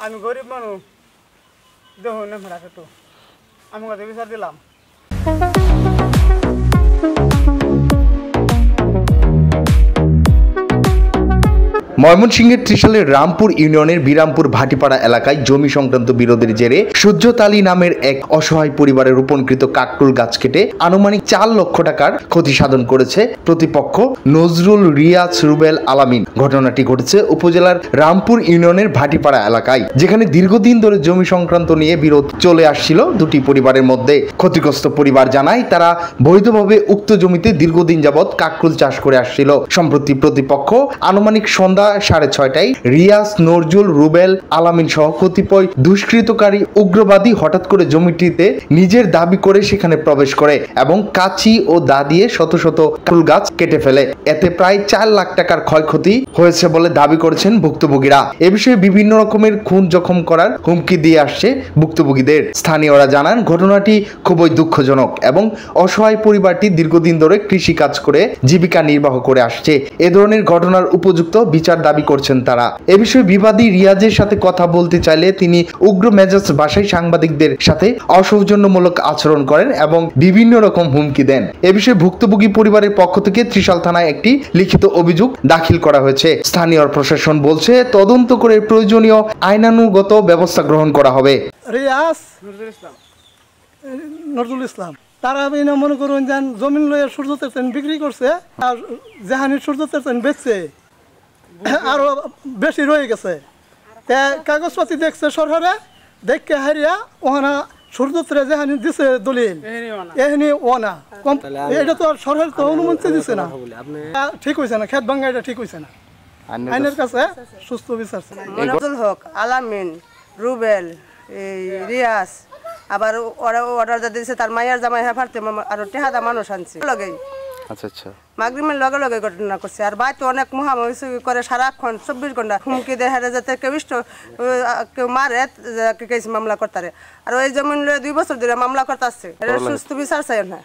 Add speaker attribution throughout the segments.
Speaker 1: আমি গরিব মানুষ দেখুন না ভাড়া তো আমি কত বিচার দিলাম।
Speaker 2: ময়মনসিংহের ত্রিশালের রামপুর ইউনিয়নের বিরামপুর ভাটিপাড়া এলাকায় জমি সংক্রান্ত বিরোধের জেরে সূর্যত আলী নামের এক অসহায় পরিবারের রোপণকৃত কাকরুল গাছ কেটে আনুমানিক 4 লক্ষ টাকার ক্ষতি সাধন করেছে প্রতিপক্ষ নজরুল রিয়াজ রুবেল আলামিন। ঘটনাটি ঘটেছে উপজেলার রামপুর ইউনিয়নের ভাটিপাড়া এলাকায়, যেখানে দীর্ঘদিন ধরে জমি সংক্রান্ত নিয়ে বিরোধ চলে আসছিল দুটি পরিবারের মধ্যে। ক্ষতিগ্রস্ত পরিবার জানায় তারা বৈধভাবে উক্ত জমিতে দীর্ঘদিন যাবৎ কাকরুল চাষ করে আসছিল। সম্প্রতি প্রতিপক্ষ আনুমানিক সন্ধ্যা 6:30টায় রিয়াজ নজরুল রুবেল আলামিন সহ কতিপয় দুষ্কৃতকারী উগ্রবাদী হঠাৎ করে জমিটিতে নিজের দাবি করে সেখানে প্রবেশ করে এবং কাঁচি ও দা দিয়ে শত শত ফুল গাছ কেটে ফেলে। এতে প্রায় 4 লাখ টাকার ক্ষয়ক্ষতি হয়েছে বলে দাবি করেছেন ভুক্তভোগীরা। এ বিষয়ে বিভিন্ন রকমের খুন জখম করার হুমকি দিয়ে আসছে ভুক্তভোগীদের। স্থানীয়রা জানান ঘটনাটি খুবই দুঃখজনক এবং অসহায় পরিবারটি দীর্ঘদিন ধরে কৃষি কাজ করে জীবিকা নির্বাহ করে আসছে। এ ধরনের ঘটনার উপযুক্ত বিচার দাবি করছেন তারা। এ বিষয়ে বিবাদী রিয়াজের সাথে কথা বলতে চাইলে তিনি উগ্র মেজাজ ভাষায় সাংবাদিকদের সাথে অসৌজন্যমূলক আচরণ করেন এবং বিভিন্ন রকম হুমকি দেন। এ বিষয়ে ভুক্তভোগী পরিবারের পক্ষ থেকে ত্রিশাল থানায় একটি লিখিত অভিযোগ দাখিল করা হয়েছে। স্থানীয় প্রশাসন বলছে তদন্ত করে প্রয়োজনীয় আইনানুগত ব্যবস্থা গ্রহণ করা হবে।
Speaker 1: রিয়াজ নজরুল ইসলাম তারা মনে করুন যে জমিন লয়ে সূর্য তেল বিক্রি করছে আর যেহানি সূর্য তেল বেচছে আরো বেশি রয়ে গেছে। কাগজপাতি দেখছে সরকারে দেখে হারিয়া ওখানে সূর্য তেল যেহানি দিছে দলিল এখানে ওনা কম, এটা তো আর সরকার তো অনুমতি দিছে না। ঠিক হয়েছে না, খেত ভাঙ্গা এটা ঠিক হয়েছে না। আইনের কাছে সুস্থ বিচার
Speaker 3: নজরুল হক আলামিন রুবেল রিয়াজ আবার ওরা অর্ডার দিয়েছে তার মায়ের জামাই হেফারতে আর টেহাদা মানুষ আনছে লগে।
Speaker 2: আচ্ছা আচ্ছা,
Speaker 3: মাগরিমের লগে লগে ঘটনা করছে। আর বাইতে অনেক মহামারী করে সারাক্ষণ 24 ঘন্টা হুমকি দেয় যাতে কেউ মারে কেস মামলা করতারে। আর ওই জমিন লয়ে 2 বছর ধরে মামলা করতেছে, সুস্থ বিচার চাই না।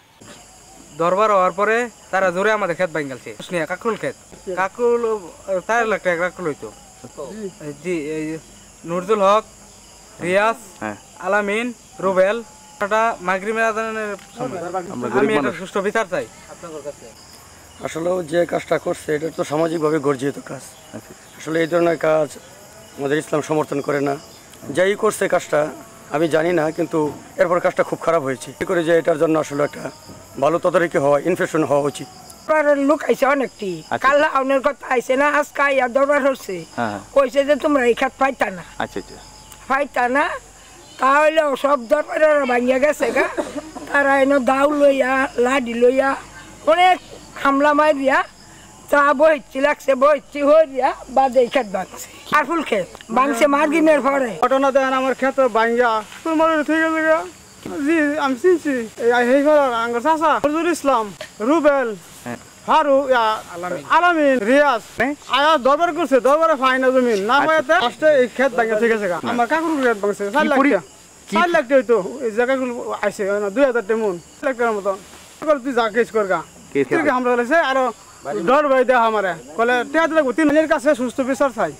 Speaker 4: দরবার হওয়ার পরে তারা জোরে আমাদের ক্ষেত ভাঙালছে, কাকরুল ক্ষেত, কাকরুল 4 লাখ টাকা কাকরুল হইতো। জি, নজরুল হক রিয়াজ আলামিন রুবেল মাগরিমের আজানের আমি এটা সুষ্ঠু বিচার চাই।
Speaker 5: আসলে যে কাজটা করছে এটা তো সামাজিকভাবে গর্জিত কাজ। আসলে এই ধরনের কাজ আমাদের ইসলাম সমর্থন করে না। যাই করছে কাজটা আমি জানি না, কিন্তু এরপর কাজটা খুব খারাপ হয়েছে। কি করে যে এটার জন্য আসলে একটা ভালো তদারকি হওয়া, ইনফেকশন হওয়া উচিত।
Speaker 6: লোক আইসে অনেকটি কাল্লা আউনের কথা আইসে না, আজকে আইয়া দরবার হচ্ছে কইছে যে তোমরা এই খাত পাইতা না, পাইতা না, তাহলে সব দরবার ভাঙিয়া গেছে গা। তারা এনে দাউ লইয়া লাডি লইয়া অনেক হামলা মারিয়া চা বইছি লাগছে, বইছি হইয়া বাদে এই ক্ষেত ভাঙছে, আর ফুল ক্ষেত ভাঙছে মার্গিনের পরে।
Speaker 1: ঘটনা দেন আমার ক্ষেত ভাঙ্গা তোমার ঠিক আছে গা। জি আমি চিনছি এই ঘর আঙ্গার চাচা নজরুল ইসলাম রুবেল ফারুক আলামিন রিয়াজ আয়া দরবার করছে, দরবারে ফাইনা জমিন না পাইতে ফার্স্টে এই ক্ষেত ভাঙ্গা ঠিক আছে গা। আমার কাকুর ক্ষেত ভাঙছে 4 লাখ টাকা, 4 লাখ টাকা হইতো। এই জায়গাগুলো আইসে 2000 টাকা মন, 1 লাখ টাকার মতন। তুই যা কেস কর গা, আমরা আরো ডর ভাই দেওয়া আমারে কলে টেহাতে লাগবো। 3 কাছে সুস্থ বিচার চাই।